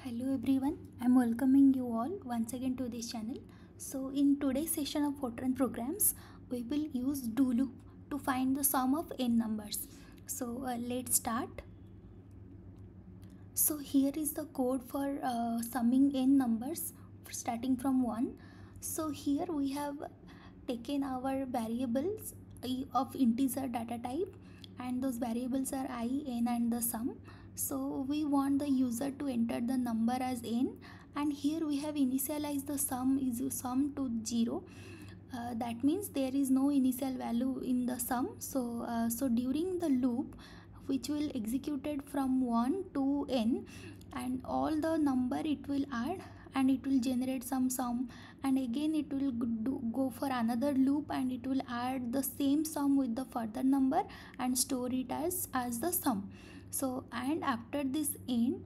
Hello everyone, I'm welcoming you all once again to this channel. So in today's session of Fortran programs, we will use do loop to find the sum of n numbers. So let's start. So here is the code for summing n numbers starting from 1. So here we have taken our variables of integer data type, and those variables are I, n and the sum. So we want the user to enter the number as n, and here we have initialized the sum to 0. That means there is no initial value in the sum. So during the loop, which will executed from 1 to n, and all the number it will add, and it will generate some sum, and again it will go for another loop, and it will add the same sum with the further number and store it as the sum. So and after this end,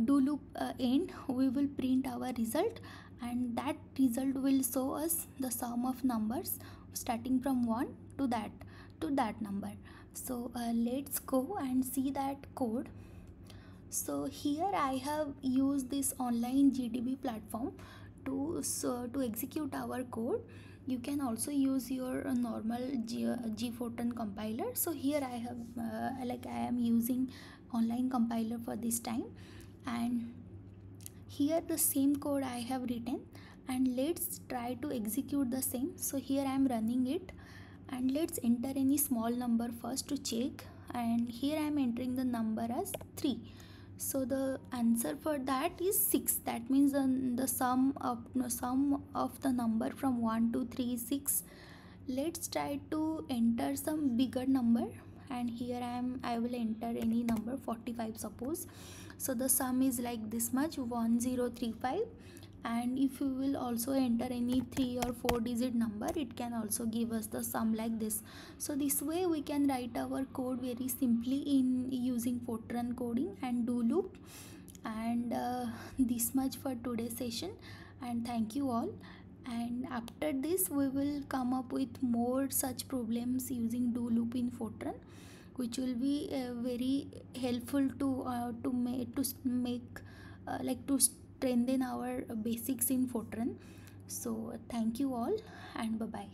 do loop end, we will print our result, and that result will show us the sum of numbers starting from 1 to that number. So let's go and see that code. So here I have used this online GDB platform to execute our code. You can also use your normal Fortran compiler. So here I have I am using online compiler for this time, and here the same code I have written, and let's try to execute the same. So here I am running it, and let's enter any small number first to check, and here I am entering the number as 3. So the answer for that is 6. That means the sum of the number from 1 to 3 is 6. Let's try to enter some bigger number, and here I will enter any number, 45 suppose. So the sum is like this much, 1035, and if you will also enter any 3 or 4 digit number, it can also give us the sum like this. So this way we can write our code very simply in using Fortran coding and do loop. And this much for today's session, and thank you all. And after this we will come up with more such problems using do loop in Fortran, which will be very helpful to strengthen our basics in Fortran. So thank you all, and bye bye.